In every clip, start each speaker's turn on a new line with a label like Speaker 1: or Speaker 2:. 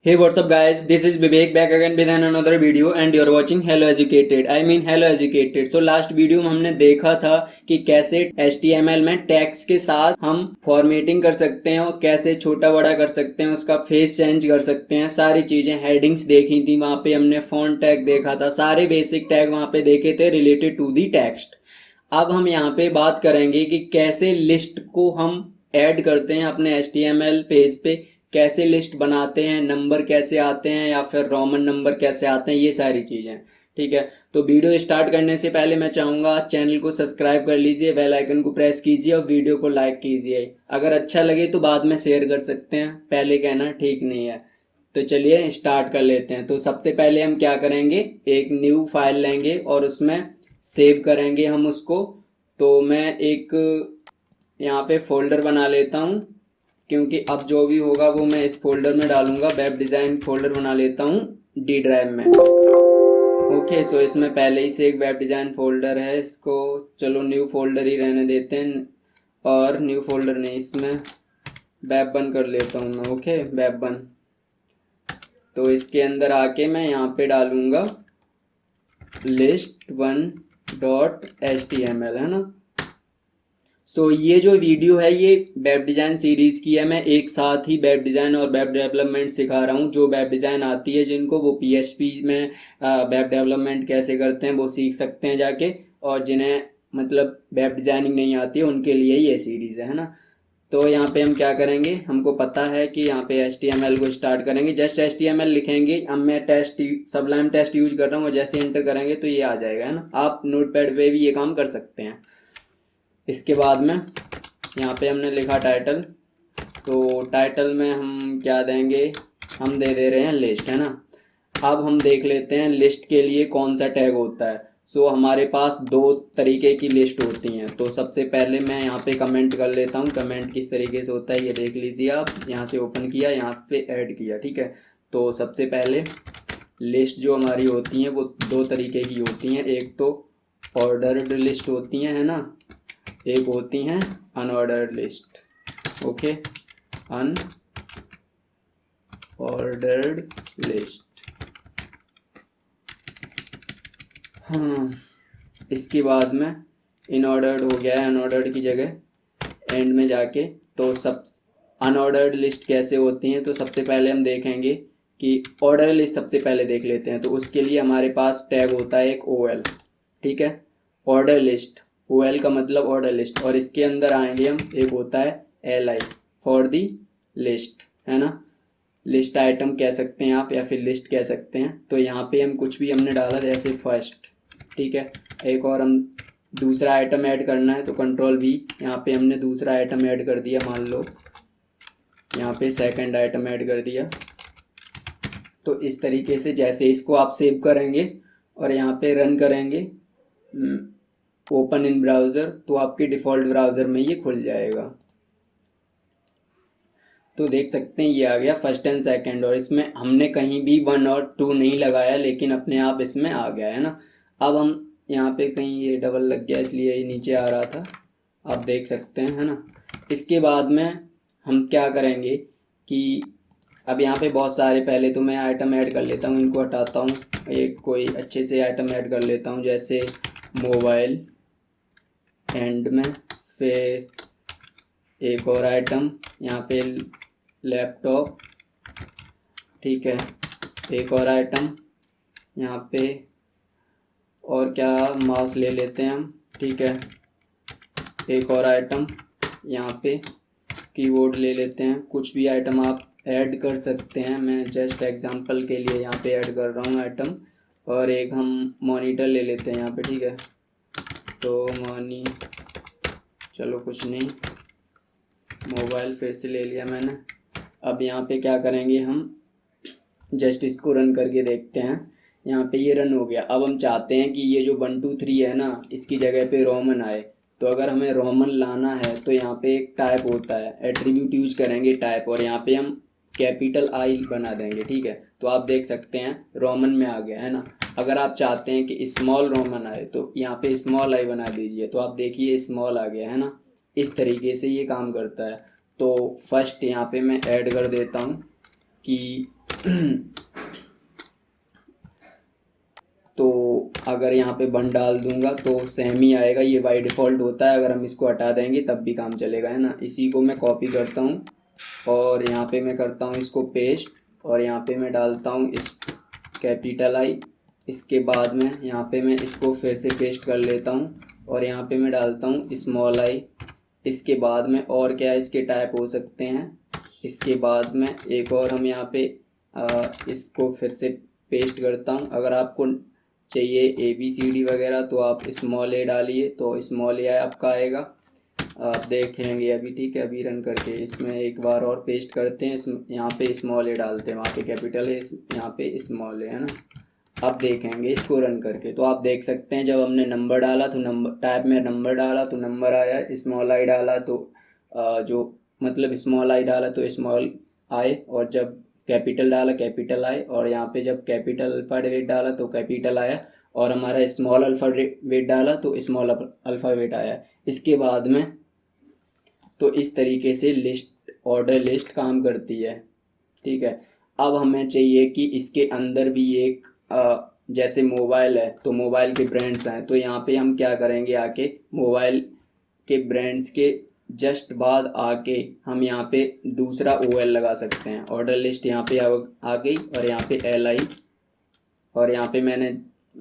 Speaker 1: Hey, what's up guys? This is Vivek back again with another video and you're watching Hello Educated. Hello Educated. So last video में हमने देखा था कि कैसे HTML में tags के साथ हम फॉर्मेटिंग कर सकते हैं और कैसे छोटा बड़ा कर सकते हैं, उसका फेस चेंज कर सकते हैं, सारी चीजें हेडिंग्स देखी थी वहां पे, हमने फॉन्ट टैग देखा था, सारे बेसिक टैग वहां पे देखे थे रिलेटेड टू दी टेक्स्ट। अब हम यहाँ पे बात करेंगे कि कैसे लिस्ट को हम ऐड करते हैं अपने HTML पेज पे, कैसे लिस्ट बनाते हैं, नंबर कैसे आते हैं या फिर रोमन नंबर कैसे आते हैं, ये सारी चीज़ें। ठीक है, तो वीडियो स्टार्ट करने से पहले मैं चाहूँगा चैनल को सब्सक्राइब कर लीजिए, बेल आइकन को प्रेस कीजिए और वीडियो को लाइक कीजिए। अगर अच्छा लगे तो बाद में शेयर कर सकते हैं, पहले कहना ठीक नहीं है। तो चलिए स्टार्ट कर लेते हैं। तो सबसे पहले हम क्या करेंगे, एक न्यू फाइल लेंगे और उसमें सेव करेंगे हम उसको। तो मैं एक यहाँ पे फोल्डर बना लेता हूँ, क्योंकि अब जो भी होगा वो मैं इस फोल्डर में डालूंगा। वेब डिज़ाइन फोल्डर बना लेता हूँ डी ड्राइव में। ओके, सो इसमें पहले ही से एक वेब डिज़ाइन फोल्डर है, इसको चलो न्यू फोल्डर ही रहने देते हैं। और न्यू फोल्डर नहीं, इसमें वेब वन कर लेता हूँ मैं। Okay, web one. तो इसके अंदर आके मैं यहाँ पे डालूंगा list one dot H T M L, है ना। ये जो वीडियो है ये वेब डिज़ाइन सीरीज़ की है। मैं एक साथ ही वेब डिज़ाइन और वेब डेवलपमेंट सिखा रहा हूँ। जो वेब डिज़ाइन आती है जिनको, वो पीएचपी में वेब डेवलपमेंट कैसे करते हैं वो सीख सकते हैं जाके, और जिन्हें मतलब वेब डिज़ाइनिंग नहीं आती है उनके लिए ये सीरीज़ है ना। तो यहाँ पे हम क्या करेंगे, हमको पता है कि यहाँ पे HTML को स्टार्ट करेंगे। जस्ट HTML लिखेंगे। अब मैं टेस्ट सबलाइम टेस्ट यूज कर रहा हूँ, जैसे एंटर करेंगे तो ये आ जाएगा, है ना। आप नोटपैड पे भी ये काम कर सकते हैं। इसके बाद में यहाँ पे हमने लिखा टाइटल, तो टाइटल में हम क्या देंगे, हम दे दे रहे हैं लिस्ट, है ना। अब हम देख लेते हैं लिस्ट के लिए कौन सा टैग होता है। हमारे पास दो तरीके की लिस्ट होती हैं। तो सबसे पहले मैं यहाँ पे कमेंट कर लेता हूँ। कमेंट किस तरीके से होता है ये देख लीजिए आप। यहाँ से ओपन किया, यहाँ पे ऐड किया, ठीक है। तो सबसे पहले लिस्ट जो हमारी होती हैं वो दो तरीके की होती हैं। एक तो ऑर्डर्ड लिस्ट होती हैं, है ना, एक होती हैं unordered list. Okay, unordered list. हाँ, इसके बाद में इनऑर्डर्ड हो गया है, अनऑर्डर्ड की जगह एंड में जाके। तो सब अनऑर्डर्ड लिस्ट कैसे होती हैं, तो सबसे पहले हम देखेंगे कि ऑर्डर लिस्ट सबसे पहले देख लेते हैं। तो उसके लिए हमारे पास टैग होता है एक OL, ठीक है, ऑर्डर लिस्ट। OL का मतलब ऑर्डर लिस्ट। और इसके अंदर आएंगे हम, एक होता है LI फॉर दी लिस्ट, है ना। लिस्ट आइटम कह सकते हैं आप या फिर लिस्ट कह सकते हैं। तो यहाँ पे हम कुछ भी हमने डाला जैसे फर्स्ट, ठीक है। एक और हम दूसरा आइटम ऐड करना है तो कंट्रोल V। यहाँ पे हमने दूसरा आइटम ऐड कर दिया, मान लो यहाँ पे सेकंड आइटम ऐड कर दिया। तो इस तरीके से जैसे इसको आप सेव करेंगे और यहाँ पे रन करेंगे ओपन इन ब्राउज़र, तो आपके डिफ़ॉल्ट ब्राउज़र में ये खुल जाएगा। तो देख सकते हैं ये आ गया फर्स्ट एंड सेकंड, और इसमें हमने कहीं भी 1 और 2 नहीं लगाया, लेकिन अपने आप इसमें आ गया, है ना। अब हम यहाँ पे कहीं ये डबल लग गया इसलिए ये नीचे आ रहा था, आप देख सकते हैं, है ना। इसके बाद में हम क्या करेंगे कि अब यहाँ पे बहुत सारे, पहले तो मैं आइटम ऐड कर लेता हूँ, इनको हटाता हूँ। एक कोई अच्छे से आइटम ऐड कर लेता हूँ जैसे मोबाइल, एंड में फिर एक और आइटम यहाँ पे लैपटॉप, ठीक है, एक और आइटम यहाँ पे, और क्या, माउस ले लेते हैं हम, ठीक है, एक और आइटम यहाँ पे, कीबोर्ड ले लेते हैं। कुछ भी आइटम आप ऐड कर सकते हैं, मैं जस्ट एग्जांपल के लिए यहाँ पे ऐड कर रहा हूँ आइटम। और एक हम मॉनिटर ले लेते हैं यहाँ पे, ठीक है। तो चलो कुछ नहीं, मोबाइल फिर से ले लिया मैंने। अब यहाँ पे क्या करेंगे, हम जस्ट इसको रन करके देखते हैं। यहाँ पे ये रन हो गया। अब हम चाहते हैं कि ये जो 1 2 3 है ना, इसकी जगह पे रोमन आए। तो अगर हमें रोमन लाना है तो यहाँ पे एक टाइप होता है, एट्रीब्यूट यूज करेंगे टाइप, और यहाँ पे हम कैपिटल I बना देंगे, ठीक है। तो आप देख सकते हैं रोमन में आ गया, है ना। अगर आप चाहते हैं कि स्मॉल रोमन आए तो यहाँ पे स्मॉल I बना दीजिए, तो आप देखिए स्मॉल आ गया, है ना। इस तरीके से ये काम करता है। तो फर्स्ट यहाँ पे मैं ऐड कर देता हूँ कि तो अगर यहाँ पे 1 डाल दूंगा तो सेम ही आएगा, ये बाई डिफ़ॉल्ट होता है। अगर हम इसको हटा देंगे तब भी काम चलेगा, है ना। इसी को मैं कॉपी करता हूँ और यहाँ पे मैं करता हूँ इसको पेस्ट, और यहाँ पे मैं डालता हूँ इस कैपिटल आई। इसके बाद में यहाँ पे मैं इसको फिर से पेस्ट कर लेता हूँ और यहाँ पे मैं डालता हूँ स्मॉल आई। इसके बाद में और क्या इसके टाइप हो सकते हैं, इसके बाद में एक और हम यहाँ पे इसको फिर से पेस्ट करता हूँ। अगर आपको चाहिए ABCD वगैरह तो आप स्मॉल ए डालिए, तो स्मॉल ए आपका आएगा, आप देखेंगे अभी। ठीक है, अभी रन करके इसमें एक बार और पेस्ट करते हैं, यहाँ पे स्मॉल ए डालते हैं, वहाँ पे कैपिटल है, यहाँ पे स्मॉल ए, है ना। अब देखेंगे इसको रन करके, तो आप देख सकते हैं जब हमने नंबर डाला तो नंबर टैब में नंबर डाला तो नंबर आया, स्मॉल आई डाला तो जो मतलब स्मॉल आई डाला तो स्मॉल आई, और जब कैपिटल डाला कैपिटल आई, और यहाँ पे जब कैपिटल अल्फ़ाबेट डाला तो कैपिटल आया, और हमारा स्मॉल अल्फ़ाबेट डाला तो स्मॉल अल्फ़ाबेट आया। इसके बाद में तो इस तरीके से लिस्ट, ऑर्डर लिस्ट काम करती है। ठीक है, अब हमें चाहिए कि इसके अंदर भी एक जैसे मोबाइल है तो मोबाइल के ब्रांड्स हैं, तो यहाँ पे हम क्या करेंगे, आके मोबाइल के ब्रांड्स के जस्ट बाद आके हम यहाँ पे दूसरा OL लगा सकते हैं। ऑर्डर लिस्ट यहाँ पे आ गई, और यहाँ पे LI, और यहाँ पे मैंने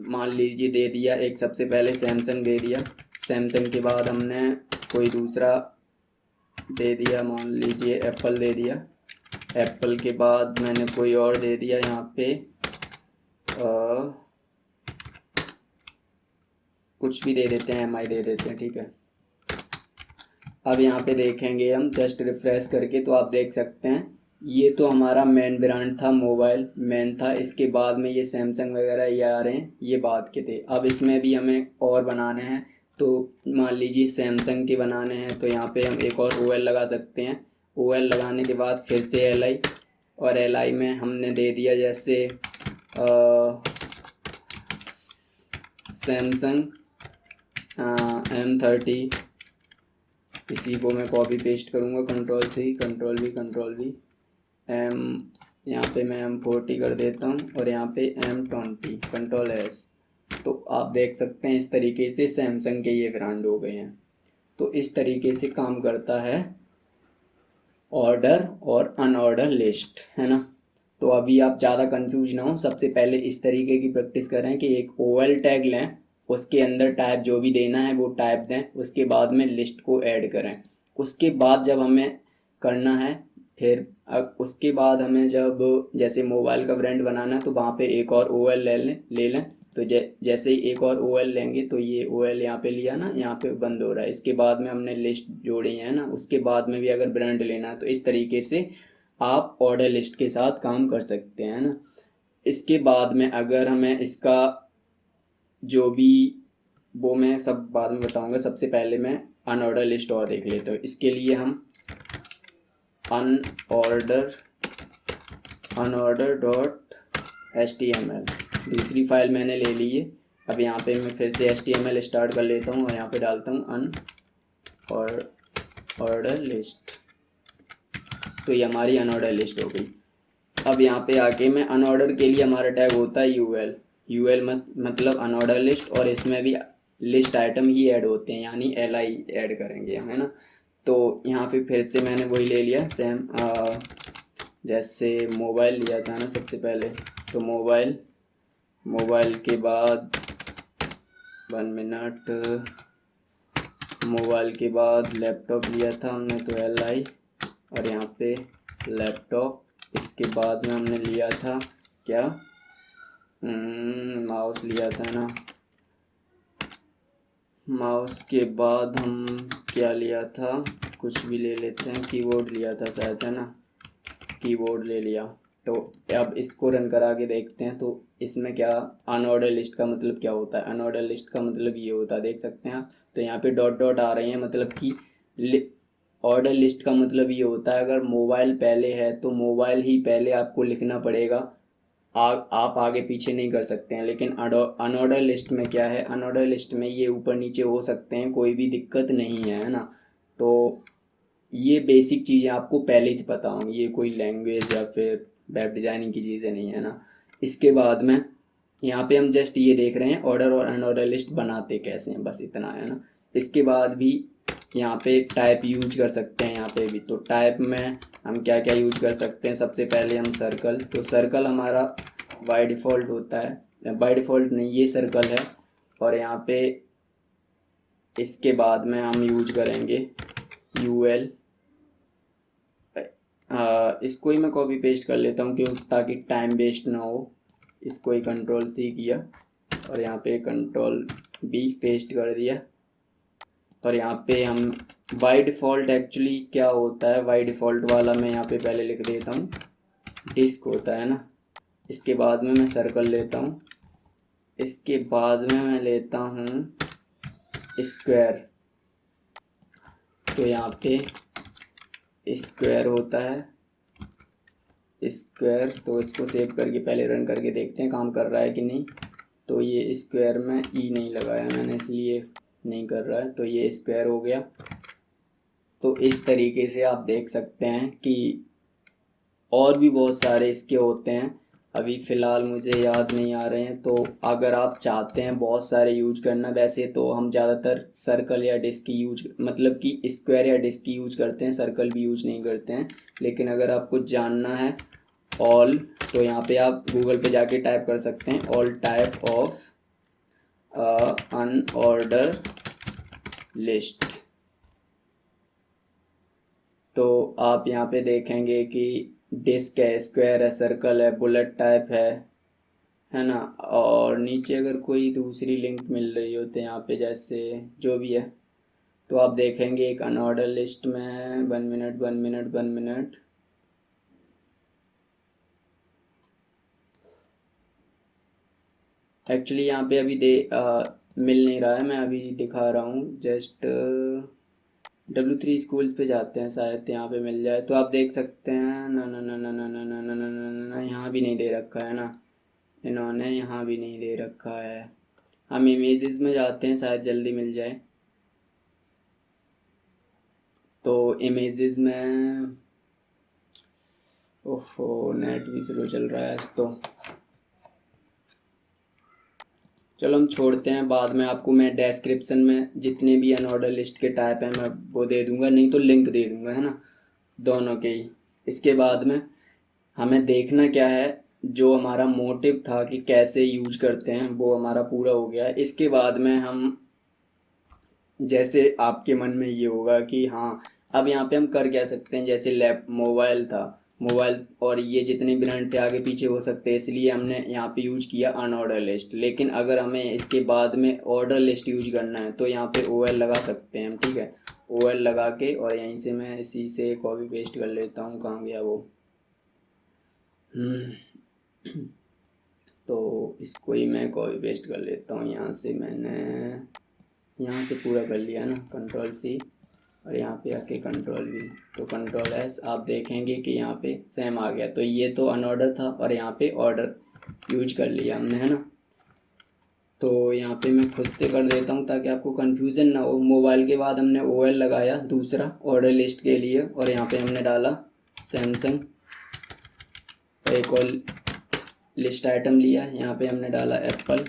Speaker 1: मान लीजिए दे दिया एक, सबसे पहले सैमसंग दे दिया, सैमसंग के बाद हमने कोई दूसरा दे दिया, मान लीजिए एप्पल दे दिया, एप्पल के बाद मैंने कोई और दे दिया यहाँ पे कुछ भी दे देते हैं, MI दे देते हैं। ठीक है, अब यहाँ पे देखेंगे हम जस्ट रिफ्रेश करके, तो आप देख सकते हैं ये तो हमारा मेन ब्रांड था, मोबाइल मेन था। इसके बाद में ये सैमसंग वगैरह ये आ रहे हैं, ये बात के थे। अब इसमें भी हमें और बनाने हैं, तो मान लीजिए सैमसंग के बनाने हैं तो यहाँ पे हम एक और OL लगा सकते हैं। OL लगाने के बाद फिर से LI, और LI में हमने दे दिया जैसे सैमसंग M30। इसी को मैं कॉपी पेस्ट करूँगा, कंट्रोल V M, यहाँ पे मैं M40 कर देता हूँ, और यहाँ पे M20 कंट्रोल S। तो आप देख सकते हैं इस तरीके से सैमसंग के ये ब्रांड हो गए हैं। तो इस तरीके से काम करता है ऑर्डर और अनऑर्डर लिस्ट, है ना। तो अभी आप ज़्यादा कंफ्यूज ना हो, सबसे पहले इस तरीके की प्रैक्टिस करें कि एक OL टैग लें, उसके अंदर टाइप जो भी देना है वो टाइप दें, उसके बाद में लिस्ट को ऐड करें। उसके बाद जब हमें करना है, फिर अब उसके बाद हमें जब जैसे मोबाइल का ब्रांड बनाना है तो वहाँ पे एक और OL ले लें। तो जैसे ही एक और OL लेंगे तो ये OL यहाँ पे लिया ना, यहाँ पे बंद हो रहा है। इसके बाद में हमने लिस्ट जोड़ी है ना, उसके बाद में भी अगर ब्रांड लेना है तो इस तरीके से आप ऑर्डर लिस्ट के साथ काम कर सकते हैं ना। इसके बाद में अगर हमें इसका जो भी वो मैं सब बाद में बताऊंगा, सबसे पहले मैं अनऑर्डर लिस्ट और देख लेते हो। इसके लिए हम अनऑर्डर.html दूसरी फाइल मैंने ले ली है। अब यहाँ पे मैं फिर से HTML स्टार्ट कर लेता हूँ और यहाँ पे डालता हूँ अनऑर्डर लिस्ट, तो ये हमारी अनऑर्डर लिस्ट हो गई। अब यहाँ पे आके मैं अनऑर्डर के लिए हमारा टैग होता है UL मतलब अनऑर्डर लिस्ट, और इसमें भी लिस्ट आइटम ही ऐड होते हैं, यानी LI ऐड करेंगे हम, है ना। तो यहाँ पे फिर से मैंने वही ले लिया सेम, जैसे मोबाइल लिया था ना सबसे पहले, तो मोबाइल के बाद 1 मिनट, मोबाइल के बाद लैपटॉप लिया था हमने तो LI, और यहाँ पे लैपटॉप। इसके बाद में हमने लिया था क्या, माउस लिया था ना, माउस के बाद हम क्या लिया था, कुछ भी ले लेते हैं, कीबोर्ड लिया था शायद, है ना, कीबोर्ड ले लिया। तो अब इसको रन करा के देखते हैं तो इसमें क्या अनऑर्डर लिस्ट का मतलब क्या होता है। अनऑर्डर लिस्ट का मतलब ये होता है, देख सकते हैं आप, तो यहाँ पे डॉट डॉट आ रहे हैं, मतलब कि ऑर्डर लिस्ट का मतलब ये होता है अगर मोबाइल पहले है तो मोबाइल ही पहले आपको लिखना पड़ेगा, आप आगे पीछे नहीं कर सकते हैं। लेकिन अनऑर्डर लिस्ट में क्या है, अनऑर्डर लिस्ट में ये ऊपर नीचे हो सकते हैं, कोई भी दिक्कत नहीं है ना। तो ये बेसिक चीज़ें आपको पहले से पता होंगी, ये कोई लैंग्वेज या फिर वेब डिज़ाइनिंग की चीज़ें नहीं है ना। इसके बाद में यहाँ पे हम जस्ट ये देख रहे हैं ऑर्डर और अनऑर्डर लिस्ट बनाते कैसे हैं, बस इतना है ना। इसके बाद भी यहाँ पे टाइप यूज कर सकते हैं। यहाँ पे भी तो टाइप में हम क्या क्या यूज कर सकते हैं, सबसे पहले हम सर्कल, तो सर्कल हमारा बाय डिफ़ॉल्ट होता है, बाय डिफ़ॉल्ट नहीं ये सर्कल है। और यहाँ पे इसके बाद में हम यूज करेंगे यूएल, इसको ही मैं कॉपी पेस्ट कर लेता हूँ क्यों, ताकि टाइम वेस्ट ना हो। इसको ही कंट्रोल सी किया और यहाँ पे कंट्रोल बी पेस्ट कर दिया। और यहाँ पे हम बाय डिफ़ॉल्ट एक्चुअली क्या होता है, बाय डिफ़ॉल्ट वाला मैं यहाँ पे पहले लिख देता हूँ, डिस्क होता है ना। इसके बाद में मैं सर्कल लेता हूँ, इसके बाद में मैं लेता हूँ स्क्वायर, तो यहाँ पे स्क्वायर होता है स्क्वायर। तो इसको सेव करके पहले रन करके देखते हैं काम कर रहा है कि नहीं। तो ये स्क्वायर में ई नहीं लगाया मैंने, इसलिए नहीं कर रहा है, तो ये स्क्वायर हो गया। तो इस तरीके से आप देख सकते हैं कि और भी बहुत सारे इसके होते हैं, अभी फ़िलहाल मुझे याद नहीं आ रहे हैं। तो अगर आप चाहते हैं बहुत सारे यूज करना, वैसे तो हम ज़्यादातर सर्कल या डिस्क की यूज, मतलब कि स्क्वायर या डिस्क की यूज करते हैं, सर्कल भी यूज नहीं करते हैं। लेकिन अगर आपको जानना है ऑल, तो यहाँ पे आप गूगल पे जाके टाइप कर सकते हैं all type of unordered list. तो आप यहाँ पे देखेंगे कि डिस्क है, स्क्वायर है, सर्कल है, बुलेट टाइप है ना। और नीचे अगर कोई दूसरी लिंक मिल रही हो तो यहाँ पे जैसे जो भी है, तो आप देखेंगे एक अनऑर्डर लिस्ट में 1 मिनट एक्चुअली यहाँ पे अभी मिल नहीं रहा है, मैं अभी दिखा रहा हूँ जस्ट। W3 स्कूल्स पे जाते हैं, शायद यहाँ पे मिल जाए। तो आप देख सकते हैं ना ना ना ना ना ना ना ना ना ना ना ना, यहाँ भी नहीं दे रखा है ना, इन्होंने यहाँ भी नहीं दे रखा है। हम इमेजेस में जाते हैं, शायद जल्दी मिल जाए। तो इमेजेस में, ओहो नेट भी स्लो चल रहा है तो चलो हम छोड़ते हैं, बाद में आपको मैं डिस्क्रिप्शन में जितने भी अनऑर्डर लिस्ट के टाइप हैं मैं वो दे दूंगा, नहीं तो लिंक दे दूंगा, है ना, दोनों के ही। इसके बाद में हमें देखना क्या है, जो हमारा मोटिव था कि कैसे यूज करते हैं वो हमारा पूरा हो गया है। इसके बाद में हम, जैसे आपके मन में ये होगा कि हाँ अब यहाँ पे हम कर क्या सकते हैं, जैसे लैप मोबाइल था, मोबाइल और ये जितने ब्रांड थे आगे पीछे हो सकते हैं, इसलिए हमने यहाँ पे यूज किया अनऑर्डर लिस्ट। लेकिन अगर हमें इसके बाद में ऑर्डर लिस्ट यूज करना है तो यहाँ पे OL लगा सकते हैं हम, ठीक है। OL लगा के और यहीं से मैं इसी से कॉपी पेस्ट कर लेता हूँ, कहाँ गया वो, तो इसको ही मैं कॉपी पेस्ट कर लेता हूँ। यहाँ से मैंने यहाँ से पूरा कर लिया ना, कंट्रोल C और यहाँ पे आके कंट्रोल V, तो कंट्रोल S। आप देखेंगे कि यहाँ पे सेम आ गया। तो ये तो अनऑर्डर था और यहाँ पे ऑर्डर यूज कर लिया हमने, है ना। तो यहाँ पे मैं खुद से कर देता हूँ ताकि आपको कंफ्यूजन ना हो। मोबाइल के बाद हमने OL लगाया दूसरा ऑर्डर लिस्ट के लिए, और यहाँ पे हमने डाला सैमसंग। एक और लिस्ट आइटम लिया, यहाँ पे हमने डाला एप्पल।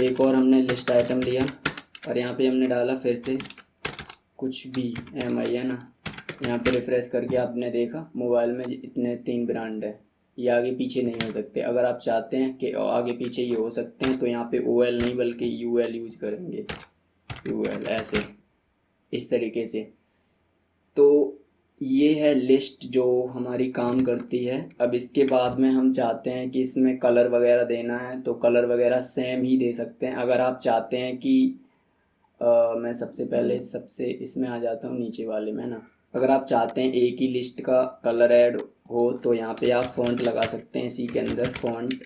Speaker 1: एक और हमने लिस्ट आइटम लिया और यहाँ पे हमने डाला फिर से कुछ भी MI, है ना। यहाँ पे रिफ़्रेश करके आपने देखा मोबाइल में इतने 3 ब्रांड है, ये आगे पीछे नहीं हो सकते। अगर आप चाहते हैं कि आगे पीछे ये हो सकते हैं तो यहाँ पे OL नहीं बल्कि UL यूज़ करेंगे, UL ऐसे, इस तरीके से। तो ये है लिस्ट जो हमारी काम करती है। अब इसके बाद में हम चाहते हैं कि इसमें कलर वगैरह देना है तो कलर वगैरह सेम ही दे सकते हैं। अगर आप चाहते हैं कि मैं सबसे पहले सबसे इसमें आ जाता हूँ नीचे वाले में ना। अगर आप चाहते हैं एक ही लिस्ट का कलर ऐड हो तो यहाँ पे आप फ़ॉन्ट लगा सकते हैं, इसी के अंदर फ़ॉन्ट।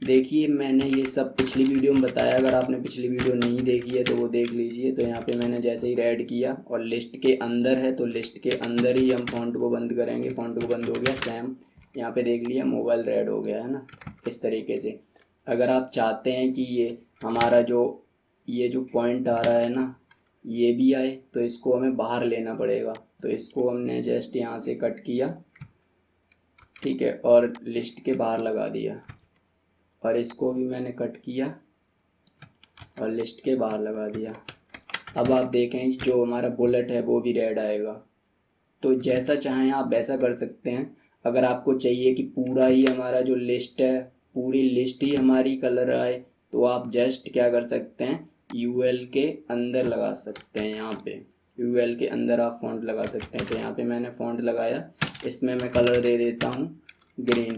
Speaker 1: देखिए मैंने ये सब पिछली वीडियो में बताया, अगर आपने पिछली वीडियो नहीं देखी है तो वो देख लीजिए। तो यहाँ पे मैंने जैसे ही ऐड किया और लिस्ट के अंदर है तो लिस्ट के अंदर ही हम फ़ॉन्ट को बंद करेंगे। फ़ॉन्ट को बंद हो गया, सेम यहाँ पे देख लिया मोबाइल रेड हो गया, है ना, इस तरीके से। अगर आप चाहते हैं कि ये हमारा ये जो पॉइंट आ रहा है ना ये भी आए तो इसको हमें बाहर लेना पड़ेगा। तो इसको हमने जस्ट यहाँ से कट किया, ठीक है, और लिस्ट के बाहर लगा दिया, और इसको भी मैंने कट किया और लिस्ट के बाहर लगा दिया। अब आप देखें जो हमारा बुलेट है वो भी रेड आएगा। तो जैसा चाहें आप वैसा कर सकते हैं। अगर आपको चाहिए कि पूरा ही हमारा जो लिस्ट है, पूरी लिस्ट ही हमारी कलर आए, तो आप जस्ट क्या कर सकते हैं, यूएल के अंदर लगा सकते हैं। यहाँ पे यूएल के अंदर आप फ़ॉन्ट लगा सकते हैं। तो यहाँ पे मैंने फ़ॉन्ट लगाया, इसमें मैं कलर दे देता हूँ ग्रीन।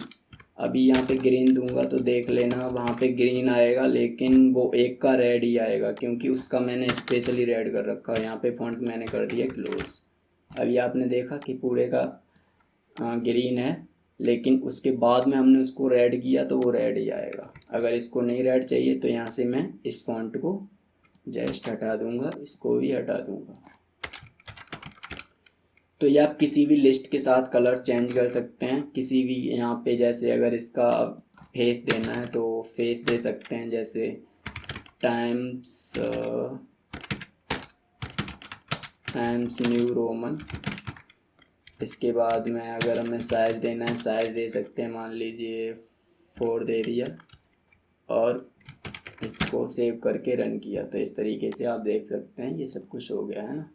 Speaker 1: अभी यहाँ पे ग्रीन दूंगा तो देख लेना वहाँ पे ग्रीन आएगा, लेकिन वो एक का रेड ही आएगा क्योंकि उसका मैंने स्पेशली रेड कर रखा है। यहाँ पे फ़ॉन्ट मैंने कर दिया क्लोज। अभी आपने देखा कि पूरे का ग्रीन है, लेकिन उसके बाद में हमने उसको रेड किया तो वो रेड ही आएगा। अगर इसको नहीं रेड चाहिए तो यहाँ से मैं इस फॉन्ट को जस्ट हटा दूंगा, इसको भी हटा दूंगा। तो ये आप किसी भी लिस्ट के साथ कलर चेंज कर सकते हैं। किसी भी यहाँ पे जैसे अगर इसका फेस देना है तो फेस दे सकते हैं, जैसे टाइम्स न्यू रोमन। इसके बाद में अगर हमें साइज़ देना है, साइज़ दे सकते हैं, मान लीजिए 4 दे दिया और इसको सेव करके रन किया। तो इस तरीके से आप देख सकते हैं ये सब कुछ हो गया है ना।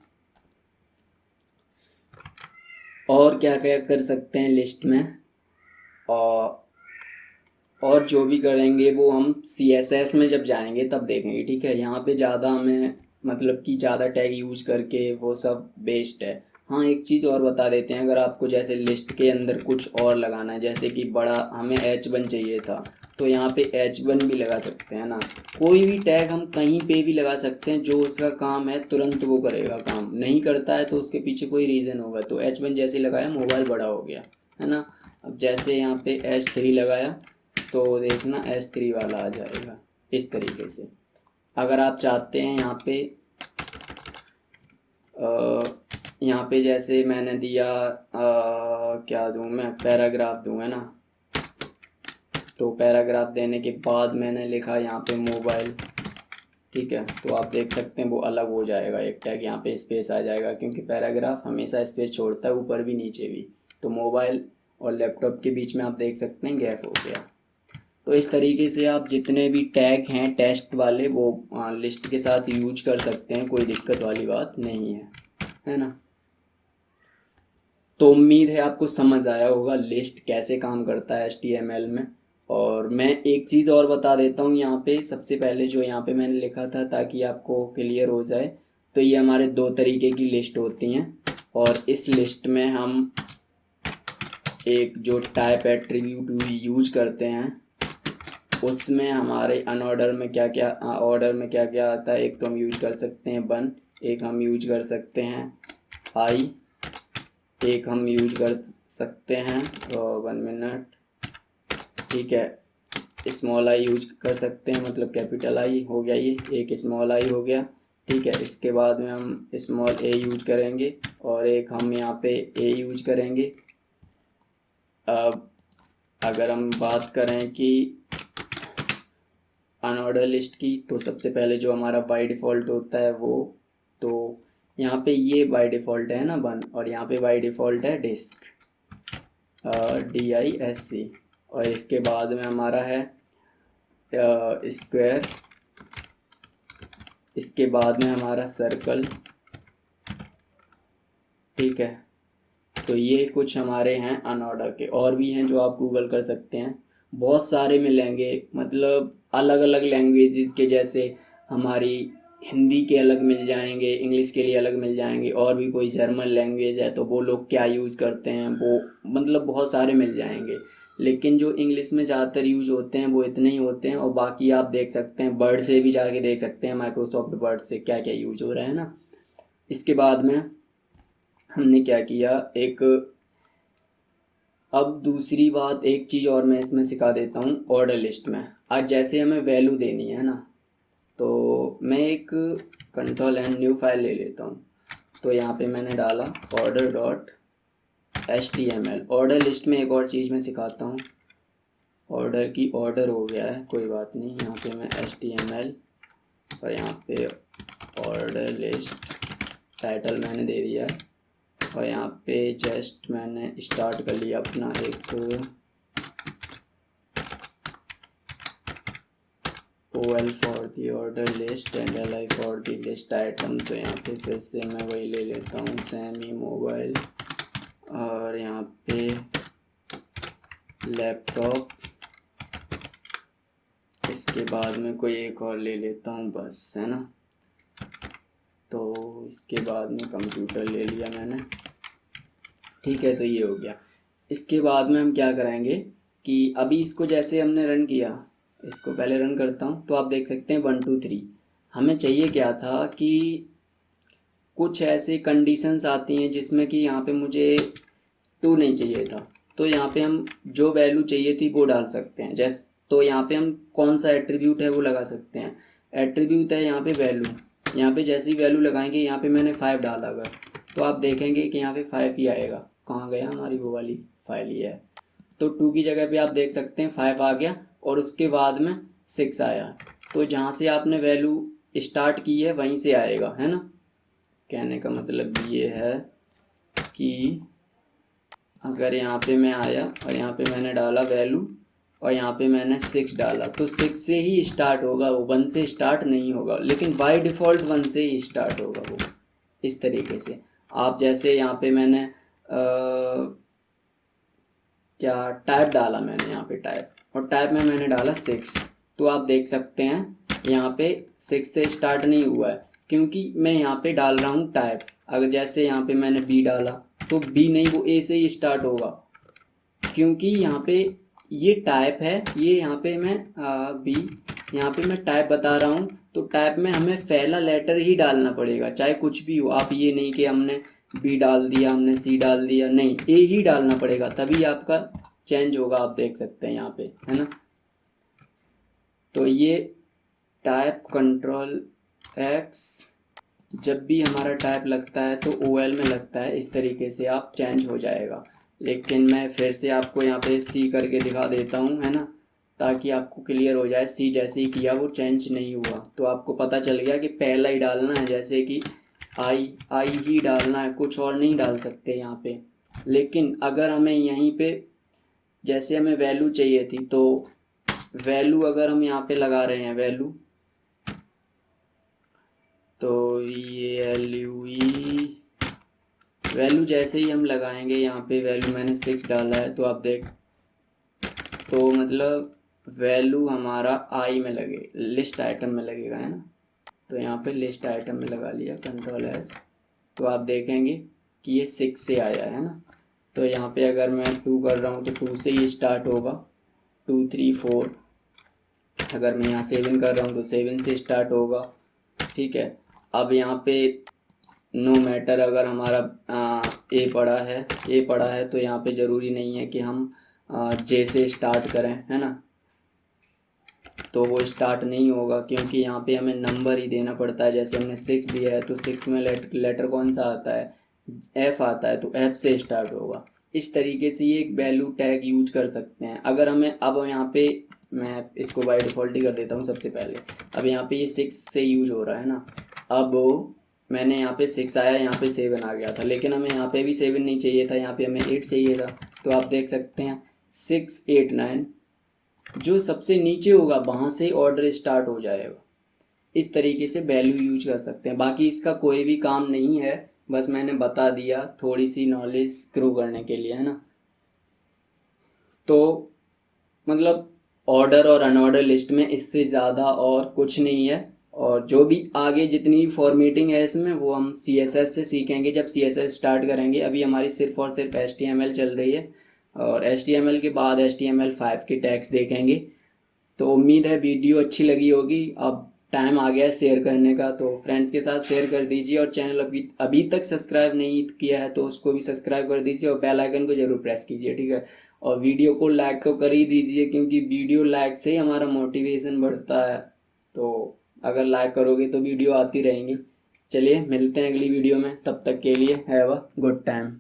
Speaker 1: और क्या क्या कर सकते हैं लिस्ट में, और जो भी करेंगे वो हम CSS में जब जाएंगे तब देखेंगे, ठीक है। यहाँ पे ज़्यादा हमें मतलब कि ज़्यादा टैग यूज करके वो सब बेस्ट है। हाँ, एक चीज़ और बता देते हैं, अगर आपको जैसे लिस्ट के अंदर कुछ और लगाना है, जैसे कि बड़ा हमें H1 चाहिए था, तो यहाँ पे H1 भी लगा सकते हैं ना। कोई भी टैग हम कहीं पे भी लगा सकते हैं, जो उसका काम है तुरंत वो करेगा। काम नहीं करता है तो उसके पीछे कोई रीज़न होगा। तो H1 जैसे लगाया, मोबाइल बड़ा हो गया है ना। अब जैसे यहाँ पे H3 लगाया तो देखना S3 वाला आ जाएगा इस तरीके से। अगर आप चाहते हैं यहाँ पे जैसे मैंने दिया क्या दूँ मैं, पैराग्राफ दूँ है ना। तो पैराग्राफ देने के बाद मैंने लिखा यहाँ पे मोबाइल, ठीक है। तो आप देख सकते हैं वो अलग हो जाएगा, एक टैग यहाँ पे स्पेस आ जाएगा, क्योंकि पैराग्राफ हमेशा स्पेस छोड़ता है, ऊपर भी नीचे भी। तो मोबाइल और लैपटॉप के बीच में आप देख सकते हैं गैप हो गया। तो इस तरीके से आप जितने भी टैग हैं टेक्स्ट वाले वो लिस्ट के साथ यूज कर सकते हैं, कोई दिक्कत वाली बात नहीं है ना। तो उम्मीद है आपको समझ आया होगा लिस्ट कैसे काम करता है HTML में। और मैं एक चीज़ और बता देता हूँ यहाँ पे, सबसे पहले जो यहाँ पे मैंने लिखा था ताकि आपको क्लियर हो जाए। तो ये हमारे 2 तरीके की लिस्ट होती हैं, और इस लिस्ट में हम एक जो टाइप एट्रीब्यूट यूज करते हैं उसमें हमारे अनऑर्डर में क्या क्या ऑर्डर में क्या क्या आता है। एक तो हम यूज कर सकते हैं 1, एक हम यूज कर सकते हैं I, एक हम यूज कर सकते हैं 1 मिनट, ठीक है, स्मॉल I यूज कर सकते हैं, मतलब कैपिटल I हो गया, ये एक स्मॉल I हो गया, ठीक है। इसके बाद में हम स्मॉल a यूज करेंगे और एक हम यहाँ पे a यूज करेंगे। अब अगर हम बात करें कि अनऑर्डर लिस्ट की, तो सबसे पहले जो हमारा बाय डिफ़ॉल्ट होता है वो, तो यहाँ पे ये बाय डिफ़ॉल्ट है ना 1, और यहाँ पे बाय डिफ़ॉल्ट है डिस्क DISC, और इसके बाद में हमारा है स्क्वायर, इसके बाद में हमारा सर्कल, ठीक है। तो ये कुछ हमारे हैं अनऑर्डर के, और भी हैं जो आप गूगल कर सकते हैं, बहुत सारे मिलेंगे, मतलब अलग अलग लैंग्वेजेस के, जैसे हमारी हिंदी के अलग मिल जाएंगे, इंग्लिश के लिए अलग मिल जाएंगे, और भी कोई जर्मन लैंग्वेज है तो वो लोग क्या यूज़ करते हैं वो, मतलब बहुत सारे मिल जाएंगे। लेकिन जो इंग्लिश में ज़्यादातर यूज होते हैं वो इतने ही होते हैं, और बाकी आप देख सकते हैं वर्ड से भी जाके देख सकते हैं, माइक्रोसॉफ्ट वर्ड से क्या क्या यूज हो रहा है ना। इसके बाद में हमने क्या किया, अब दूसरी बात, एक चीज़ और मैं इसमें सिखा देता हूँ ऑर्डर लिस्ट में। आज जैसे हमें वैल्यू देनी है ना, तो मैं एक Ctrl+N न्यू फाइल ले लेता हूँ। तो यहाँ पे मैंने डाला order.html। ऑर्डर लिस्ट में एक और चीज़ मैं सिखाता हूँ, ऑर्डर की ऑर्डर हो गया है, कोई बात नहीं। यहाँ पे मैं HTML और यहाँ पे ऑर्डर लिस्ट टाइटल मैंने दे दिया है, और यहाँ पे जस्ट मैंने स्टार्ट कर लिया अपना एक OL for the order list and LI for the list item. तो यहाँ पे फिर से मैं वही ले लेता हूँ, सेमी मोबाइल, और यहाँ पे लैपटॉप, इसके बाद में कोई एक और ले लेता हूँ बस, है ना। तो इसके बाद में कंप्यूटर ले लिया मैंने, ठीक है। तो ये हो गया। इसके बाद में हम क्या करेंगे कि अभी इसको जैसे हमने रन किया, इसको पहले रन करता हूँ, तो आप देख सकते हैं 1 2 3। हमें चाहिए क्या था कि कुछ ऐसे कंडीशंस आती हैं जिसमें कि यहाँ पे मुझे 2 नहीं चाहिए था, तो यहाँ पे हम जो वैल्यू चाहिए थी वो डाल सकते हैं। जैसे तो यहाँ पे हम कौन सा एट्रीब्यूट है वो लगा सकते हैं। एट्रीब्यूट है यहाँ पे वैल्यू, यहाँ पे जैसी वैल्यू लगाएंगे, यहाँ पे मैंने 5 डाला अगर, तो आप देखेंगे कि यहाँ पे 5 ही आएगा। कहाँ गया हमारी वो वाली फाइल, ही है। तो 2 की जगह पे आप देख सकते हैं 5 आ गया, और उसके बाद में 6 आया। तो जहाँ से आपने वैल्यू स्टार्ट की है वहीं से आएगा, है ना। कहने का मतलब ये है कि अगर यहाँ पे मैं आया और यहाँ पे मैंने डाला वैल्यू और यहाँ पे मैंने 6 डाला, तो 6 से ही स्टार्ट होगा वो, 1 से स्टार्ट नहीं होगा। लेकिन बाय डिफ़ॉल्ट 1 से ही स्टार्ट होगा वो। इस तरीके से आप जैसे यहाँ पे मैंने क्या टाइप डाला, मैंने यहाँ पे टाइप, और टाइप में मैंने डाला 6, तो आप देख सकते हैं यहाँ पे 6 से स्टार्ट नहीं हुआ है, क्योंकि मैं यहाँ पे डाल रहा हूँ टाइप। अगर जैसे यहाँ पे मैंने B डाला तो B नहीं, वो A से ही स्टार्ट होगा, क्योंकि यहाँ पे ये टाइप है। ये यहाँ पे मैं B, यहाँ पे मैं टाइप बता रहा हूँ, तो टाइप में हमें पहला लेटर ही डालना पड़ेगा, चाहे कुछ भी हो। आप ये नहीं कि हमने B डाल दिया, हमने C डाल दिया, नहीं, A ही डालना पड़ेगा, तभी आपका चेंज होगा। आप देख सकते हैं यहाँ पे, है ना। तो ये टाइप कंट्रोल X, जब भी हमारा टाइप लगता है तो OL में लगता है, इस तरीके से आप चेंज हो जाएगा। लेकिन मैं फिर से आपको यहाँ पे C करके दिखा देता हूँ, है ना, ताकि आपको क्लियर हो जाए। C जैसे ही किया वो चेंज नहीं हुआ, तो आपको पता चल गया कि पहला ही डालना है, जैसे कि I ही डालना है, कुछ और नहीं डाल सकते यहाँ पे। लेकिन अगर हमें यहीं पे जैसे हमें वैल्यू चाहिए थी, तो वैल्यू अगर हम यहाँ पे लगा रहे हैं वैल्यू, तो वैल्यू जैसे ही हम लगाएंगे, यहाँ पे वैल्यू मैंने 6 डाला है, तो आप देख, तो मतलब वैल्यू हमारा I में लगे, लिस्ट आइटम में लगेगा, है ना। तो यहाँ पे लिस्ट आइटम में लगा लिया, कंट्रोल S, तो आप देखेंगे कि ये 6 से आया है ना। तो यहाँ पे अगर मैं 2 कर रहा हूँ तो 2 से ही स्टार्ट होगा, 2 3 4। अगर मैं यहाँ 7 कर रहा हूँ तो 7 से स्टार्ट होगा, ठीक है। अब यहाँ पे नो मैटर अगर हमारा ए पड़ा है, तो यहाँ पे ज़रूरी नहीं है कि हम J से स्टार्ट करें, है ना। तो वो स्टार्ट नहीं होगा, क्योंकि यहाँ पे हमें नंबर ही देना पड़ता है। जैसे हमने 6 दिया है, तो 6 में लेटर कौन सा आता है, F आता है, तो F से स्टार्ट होगा। इस तरीके से ये एक वैल्यू टैग यूज कर सकते हैं। अगर हमें अब यहाँ पे मैं इसको बाय डिफ़ॉल्ट ही कर देता हूँ सबसे पहले। अब यहाँ पे ये 6 से यूज हो रहा है ना। अब मैंने यहाँ पे 6 आया, यहाँ पे 7 आ गया था, लेकिन हमें यहाँ पे भी 7 नहीं चाहिए था, यहाँ पे हमें 8 चाहिए था। तो आप देख सकते हैं 6 8 9, जो सबसे नीचे होगा वहाँ से ऑर्डर स्टार्ट हो जाएगा। इस तरीके से वैल्यू यूज कर सकते हैं। बाकी इसका कोई भी काम नहीं है, बस मैंने बता दिया थोड़ी सी नॉलेज ग्रो करने के लिए, है ना। तो मतलब ऑर्डर और अनऑर्डर लिस्ट में इससे ज़्यादा और कुछ नहीं है। और जो भी आगे जितनी फॉर्मेटिंग है इसमें, वो हम CSS से सीखेंगे जब CSS स्टार्ट करेंगे। अभी हमारी सिर्फ और सिर्फ HTML चल रही है, और HTML के बाद HTML5 के टैग्स देखेंगे। तो उम्मीद है वीडियो अच्छी लगी होगी। अब टाइम आ गया है शेयर करने का, तो फ्रेंड्स के साथ शेयर कर दीजिए। और चैनल अभी तक सब्सक्राइब नहीं किया है तो उसको भी सब्सक्राइब कर दीजिए, और बेल आइकन को ज़रूर प्रेस कीजिए, ठीक है। और वीडियो को लाइक तो कर ही दीजिए, क्योंकि वीडियो लाइक से ही हमारा मोटिवेशन बढ़ता है। तो अगर लाइक करोगे तो वीडियो आती रहेंगी। चलिए मिलते हैं अगली वीडियो में, तब तक के लिए हैव अ गुड टाइम।